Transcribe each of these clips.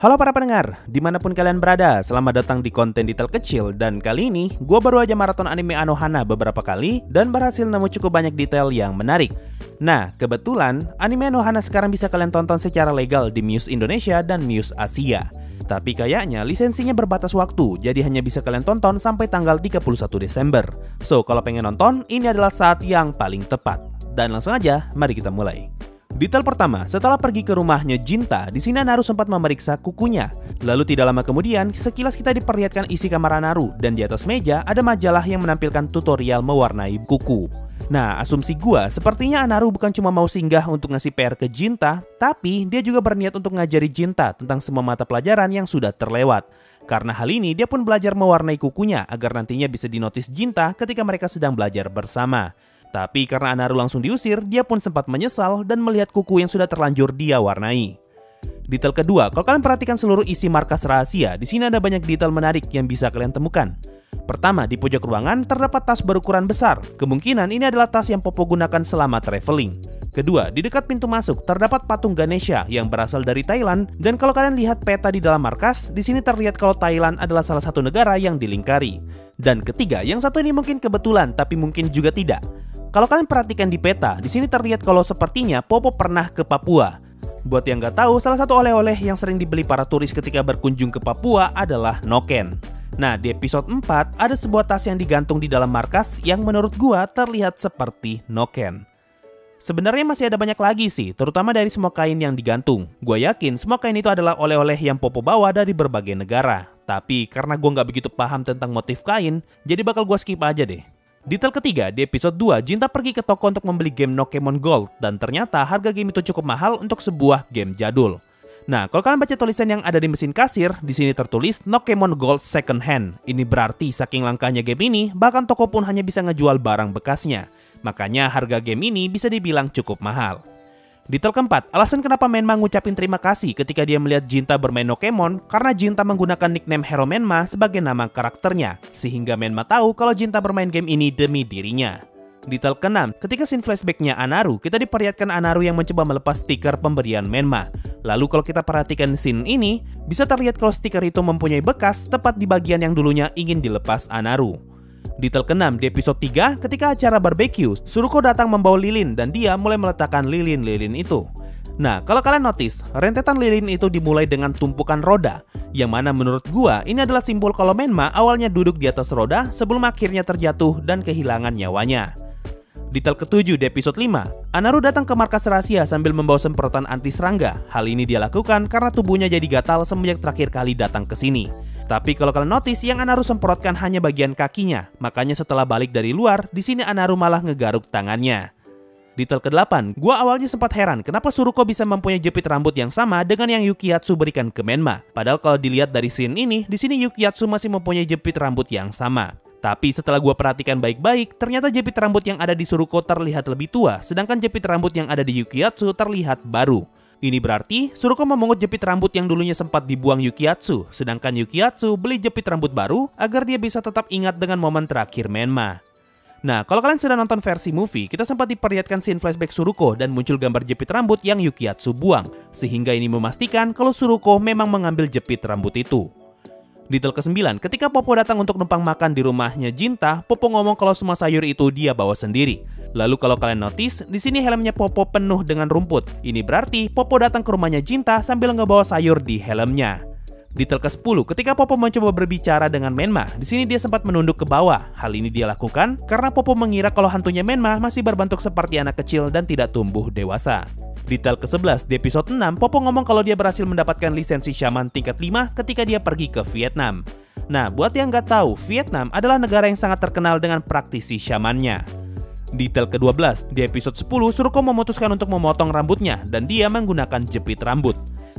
Halo para pendengar, dimanapun kalian berada, selamat datang di konten detail kecil. Dan kali ini, gue baru aja maraton anime Anohana beberapa kali dan berhasil nemu cukup banyak detail yang menarik. Nah, kebetulan, anime Anohana sekarang bisa kalian tonton secara legal di Muse Indonesia dan Muse Asia. Tapi kayaknya lisensinya berbatas waktu, jadi hanya bisa kalian tonton sampai tanggal 31 Desember. So, kalau pengen nonton, ini adalah saat yang paling tepat. Dan langsung aja, mari kita mulai. Detail pertama, setelah pergi ke rumahnya Jinta, di sini Anaru sempat memeriksa kukunya. Lalu tidak lama kemudian, sekilas kita diperlihatkan isi kamar Anaru, dan di atas meja ada majalah yang menampilkan tutorial mewarnai kuku. Nah, asumsi gua, sepertinya Anaru bukan cuma mau singgah untuk ngasih PR ke Jinta, tapi dia juga berniat untuk ngajari Jinta tentang semua mata pelajaran yang sudah terlewat. Karena hal ini, dia pun belajar mewarnai kukunya agar nantinya bisa dinotis Jinta ketika mereka sedang belajar bersama. Tapi karena Anaru langsung diusir, dia pun sempat menyesal dan melihat kuku yang sudah terlanjur dia warnai. Detail kedua, kalau kalian perhatikan seluruh isi markas rahasia, di sini ada banyak detail menarik yang bisa kalian temukan. Pertama, di pojok ruangan terdapat tas berukuran besar. Kemungkinan ini adalah tas yang Popo gunakan selama traveling. Kedua, di dekat pintu masuk terdapat patung Ganesha yang berasal dari Thailand. Dan kalau kalian lihat peta di dalam markas, di sini terlihat kalau Thailand adalah salah satu negara yang dilingkari. Dan ketiga, yang satu ini mungkin kebetulan, tapi mungkin juga tidak. Kalau kalian perhatikan di peta, di sini terlihat kalau sepertinya Popo pernah ke Papua. Buat yang nggak tahu, salah satu oleh-oleh yang sering dibeli para turis ketika berkunjung ke Papua adalah noken. Nah, di episode 4 ada sebuah tas yang digantung di dalam markas yang menurut gua terlihat seperti noken. Sebenarnya masih ada banyak lagi sih, terutama dari semua kain yang digantung. Gua yakin semua kain itu adalah oleh-oleh yang Popo bawa dari berbagai negara. Tapi karena gua nggak begitu paham tentang motif kain, jadi bakal gua skip aja deh. Detail ketiga, di episode 2, Jinta pergi ke toko untuk membeli game Nokemon Gold dan ternyata harga game itu cukup mahal untuk sebuah game jadul. Nah, kalau kalian baca tulisan yang ada di mesin kasir, di sini tertulis Nokemon Gold Second Hand. Ini berarti saking langkanya game ini, bahkan toko pun hanya bisa ngejual barang bekasnya. Makanya harga game ini bisa dibilang cukup mahal. Detail keempat, alasan kenapa Menma ngucapin terima kasih ketika dia melihat Jinta bermain Nokemon karena Jinta menggunakan nickname Hero Menma sebagai nama karakternya, sehingga Menma tahu kalau Jinta bermain game ini demi dirinya. Detail keenam, ketika scene flashbacknya Anaru, kita diperlihatkan Anaru yang mencoba melepas stiker pemberian Menma. Lalu kalau kita perhatikan scene ini, bisa terlihat kalau stiker itu mempunyai bekas tepat di bagian yang dulunya ingin dilepas Anaru. Detail ke-6, di episode 3, ketika acara barbecue, Suruko datang membawa lilin dan dia mulai meletakkan lilin-lilin itu. Nah, kalau kalian notice, rentetan lilin itu dimulai dengan tumpukan roda, yang mana menurut gua ini adalah simbol kalau Menma awalnya duduk di atas roda sebelum akhirnya terjatuh dan kehilangan nyawanya. Detail ke-7, di episode 5, Anaru datang ke markas rahasia sambil membawa semprotan anti serangga. Hal ini dia lakukan karena tubuhnya jadi gatal semenjak terakhir kali datang ke sini. Tapi kalau kalian notice, yang Anaru semprotkan hanya bagian kakinya. Makanya setelah balik dari luar, di sini Anaru malah ngegaruk tangannya. Detail ke-8, gua awalnya sempat heran kenapa Suruko bisa mempunyai jepit rambut yang sama dengan yang Yukiyatsu berikan ke Menma. Padahal kalau dilihat dari scene ini, di sini Yukiyatsu masih mempunyai jepit rambut yang sama. Tapi setelah gua perhatikan baik-baik, ternyata jepit rambut yang ada di Suruko terlihat lebih tua, sedangkan jepit rambut yang ada di Yukiyatsu terlihat baru. Ini berarti Suruko memungut jepit rambut yang dulunya sempat dibuang Yukiyatsu, sedangkan Yukiyatsu beli jepit rambut baru agar dia bisa tetap ingat dengan momen terakhir Menma. Nah, kalau kalian sudah nonton versi movie, kita sempat diperlihatkan scene flashback Suruko dan muncul gambar jepit rambut yang Yukiyatsu buang, sehingga ini memastikan kalau Suruko memang mengambil jepit rambut itu. Detail ke-9, ketika Popo datang untuk numpang makan di rumahnya Jinta, Popo ngomong kalau semua sayur itu dia bawa sendiri. Lalu kalau kalian notice, di sini helmnya Popo penuh dengan rumput. Ini berarti Popo datang ke rumahnya Jinta sambil ngebawa sayur di helmnya. Detail ke-10, ketika Popo mencoba berbicara dengan Menma, di sini dia sempat menunduk ke bawah. Hal ini dia lakukan karena Popo mengira kalau hantunya Menma masih berbentuk seperti anak kecil dan tidak tumbuh dewasa. Detail ke-11, di episode 6, Popo ngomong kalau dia berhasil mendapatkan lisensi Shaman tingkat 5 ketika dia pergi ke Vietnam. Nah, buat yang nggak tahu, Vietnam adalah negara yang sangat terkenal dengan praktisi syamannya. Detail ke-12, di episode 10, Suruko memutuskan untuk memotong rambutnya dan dia menggunakan jepit rambut.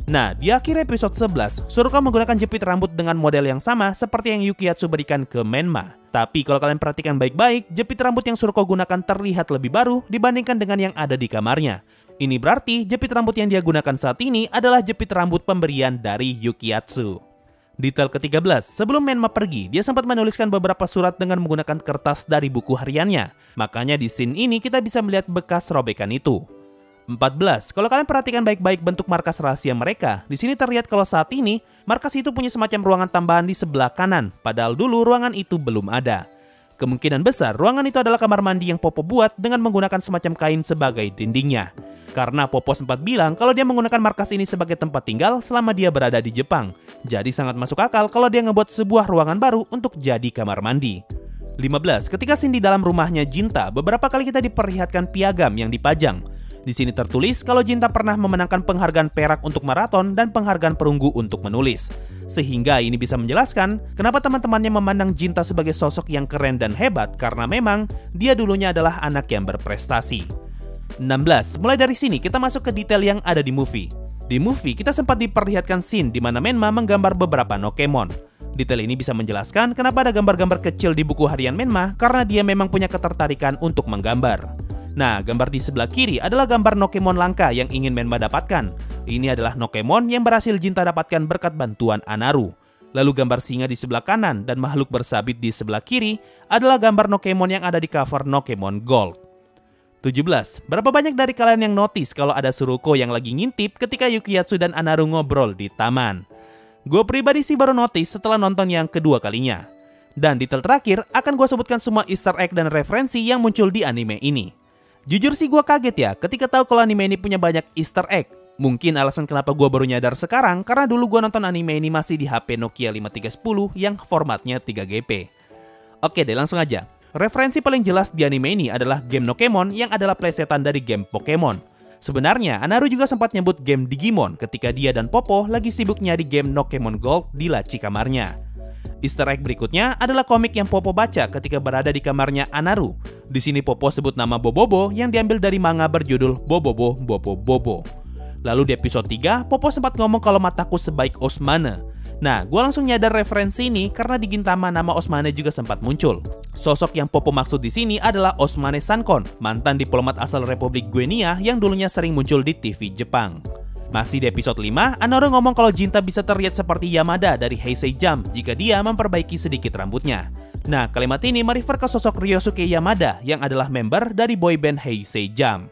Nah, di akhir episode 11, Suruko menggunakan jepit rambut dengan model yang sama seperti yang Yukiyatsu berikan ke Menma. Tapi kalau kalian perhatikan baik-baik, jepit rambut yang Suruko gunakan terlihat lebih baru dibandingkan dengan yang ada di kamarnya. Ini berarti jepit rambut yang dia gunakan saat ini adalah jepit rambut pemberian dari Yukiyatsu. Detail ke-13, sebelum Menma pergi, dia sempat menuliskan beberapa surat dengan menggunakan kertas dari buku hariannya. Makanya di scene ini kita bisa melihat bekas robekan itu. 14. Kalau kalian perhatikan baik-baik bentuk markas rahasia mereka, di sini terlihat kalau saat ini markas itu punya semacam ruangan tambahan di sebelah kanan, padahal dulu ruangan itu belum ada. Kemungkinan besar ruangan itu adalah kamar mandi yang Popo buat dengan menggunakan semacam kain sebagai dindingnya. Karena Popo sempat bilang kalau dia menggunakan markas ini sebagai tempat tinggal selama dia berada di Jepang. Jadi sangat masuk akal kalau dia ngebuat sebuah ruangan baru untuk jadi kamar mandi. 15. Ketika Shin di dalam rumahnya Jinta, beberapa kali kita diperlihatkan piagam yang dipajang. Di sini tertulis kalau Jinta pernah memenangkan penghargaan perak untuk maraton dan penghargaan perunggu untuk menulis. Sehingga ini bisa menjelaskan kenapa teman-temannya memandang Jinta sebagai sosok yang keren dan hebat karena memang dia dulunya adalah anak yang berprestasi. 16. Mulai dari sini kita masuk ke detail yang ada di movie. Di movie kita sempat diperlihatkan scene di mana Menma menggambar beberapa Nokemon. Detail ini bisa menjelaskan kenapa ada gambar-gambar kecil di buku harian Menma karena dia memang punya ketertarikan untuk menggambar. Nah, gambar di sebelah kiri adalah gambar Nokemon langka yang ingin Menma dapatkan. Ini adalah Nokemon yang berhasil Jinta dapatkan berkat bantuan Anaru. Lalu gambar singa di sebelah kanan dan makhluk bersabit di sebelah kiri adalah gambar Nokemon yang ada di cover Nokemon Gold. 17. Berapa banyak dari kalian yang notice kalau ada Suruko yang lagi ngintip ketika Yukiyatsu dan Anaru ngobrol di taman? Gue pribadi sih baru notice setelah nonton yang kedua kalinya. Dan detail terakhir akan gue sebutkan semua easter egg dan referensi yang muncul di anime ini. Jujur sih gue kaget ya ketika tahu kalau anime ini punya banyak easter egg. Mungkin alasan kenapa gue baru nyadar sekarang karena dulu gue nonton anime ini masih di HP Nokia 5310 yang formatnya 3GP. Oke deh, langsung aja. Referensi paling jelas di anime ini adalah game Nokemon yang adalah plesetan dari game Pokemon. Sebenarnya Anaru juga sempat nyebut game Digimon ketika dia dan Popo lagi sibuk nyari game Nokemon Gold di laci kamarnya. Easter egg berikutnya adalah komik yang Popo baca ketika berada di kamarnya Anaru. Di sini Popo sebut nama Bobobo yang diambil dari manga berjudul Bobobo Bobo Bobo. Lalu di episode 3, Popo sempat ngomong kalau mataku sebaik Osmane. Nah, gue langsung nyadar referensi ini karena di Gintama nama Osmane juga sempat muncul. Sosok yang Popo maksud di sini adalah Osmane Sankon, mantan diplomat asal Republik Guinea yang dulunya sering muncul di TV Jepang. Masih di episode 5, Anaru ngomong kalau Jinta bisa terlihat seperti Yamada dari Heisei Jump jika dia memperbaiki sedikit rambutnya. Nah, kalimat ini merefer ke sosok Ryosuke Yamada yang adalah member dari boyband Heisei Jump.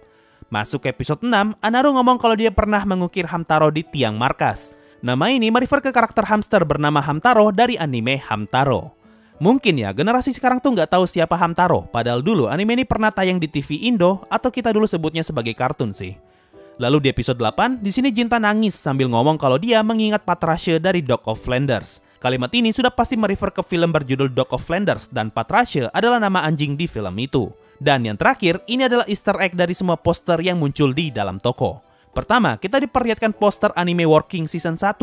Masuk ke episode 6, Anaru ngomong kalau dia pernah mengukir Hamtaro di tiang markas. Nama ini merefer ke karakter hamster bernama Hamtaro dari anime Hamtaro. Mungkin ya, generasi sekarang tuh nggak tahu siapa Hamtaro, padahal dulu anime ini pernah tayang di TV Indo atau kita dulu sebutnya sebagai kartun sih. Lalu di episode 8, di sini Jinta nangis sambil ngomong kalau dia mengingat Patrashe dari Dog of Flanders. Kalimat ini sudah pasti merefer ke film berjudul Dog of Flanders dan Patrashe adalah nama anjing di film itu. Dan yang terakhir, ini adalah easter egg dari semua poster yang muncul di dalam toko. Pertama, kita diperlihatkan poster anime Working Season 1.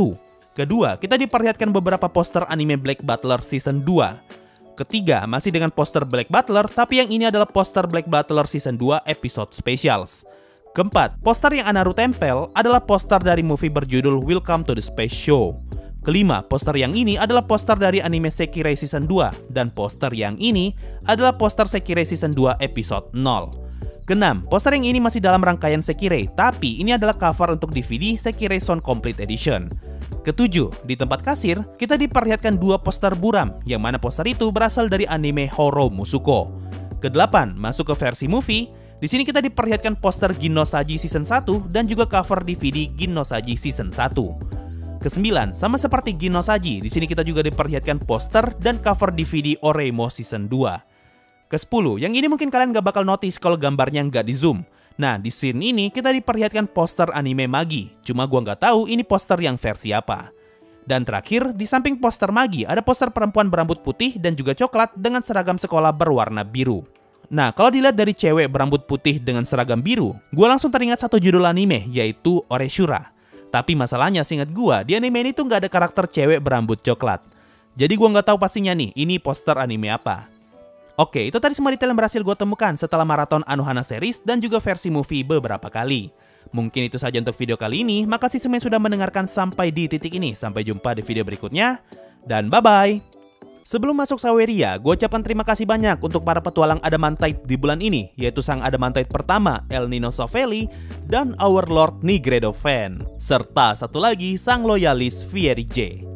Kedua, kita diperlihatkan beberapa poster anime Black Butler Season 2. Ketiga, masih dengan poster Black Butler, tapi yang ini adalah poster Black Butler Season 2 episode specials. Keempat, poster yang Anaru tempel adalah poster dari movie berjudul Welcome to the Space Show. Kelima, poster yang ini adalah poster dari anime Sekirei Season 2, dan poster yang ini adalah poster Sekirei Season 2 episode 0. Keenam, poster yang ini masih dalam rangkaian Sekirei, tapi ini adalah cover untuk DVD Sekirei Sound Complete Edition. Ketujuh, di tempat kasir, kita diperlihatkan dua poster buram, yang mana poster itu berasal dari anime Horo Musuko. Kedelapan, masuk ke versi movie. Di sini kita diperlihatkan poster Ginnosaji Season 1 dan juga cover DVD Ginnosaji Season 1. Kesembilan, sama seperti Ginnosaji, di sini kita juga diperlihatkan poster dan cover DVD Oreimo Season 2. Ke-10, yang ini mungkin kalian gak bakal notice kalau gambarnya nggak di zoom. Nah, di scene ini kita diperlihatkan poster anime Magi, cuma gua nggak tahu ini poster yang versi apa. Dan terakhir, di samping poster Magi ada poster perempuan berambut putih dan juga coklat dengan seragam sekolah berwarna biru. Nah, kalau dilihat dari cewek berambut putih dengan seragam biru, gue langsung teringat satu judul anime, yaitu Oreshura. Tapi masalahnya, seingat gue, di anime ini tuh nggak ada karakter cewek berambut coklat. Jadi gue nggak tahu pastinya nih, ini poster anime apa. Oke, itu tadi semua detail yang berhasil gue temukan setelah maraton Anohana series dan juga versi movie beberapa kali. Mungkin itu saja untuk video kali ini, makasih semua yang sudah mendengarkan sampai di titik ini. Sampai jumpa di video berikutnya, dan bye-bye! Sebelum masuk Saweria, gue ucapkan terima kasih banyak untuk para petualang Adamantite di bulan ini, yaitu sang Adamantite pertama, El Nino Sofeli, dan Our Lord Nigredo Fan, serta satu lagi, sang loyalis Fieri J.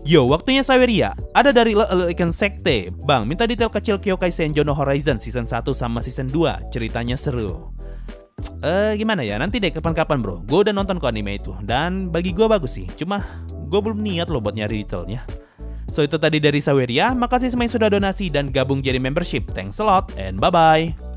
Yo, waktunya Saweria. Ada dari Ikan Sekte. Bang, minta detail kecil Kyokai Senjo no Horizon Season 1 sama Season 2, ceritanya seru. Gimana ya, nanti deh kapan-kapan bro. Gue udah nonton kok anime itu, dan bagi gue bagus sih. Cuma gue belum niat loh buat nyari detailnya. So itu tadi dari Saweria, makasih semua yang sudah donasi dan gabung jadi membership. Thanks a lot and bye-bye.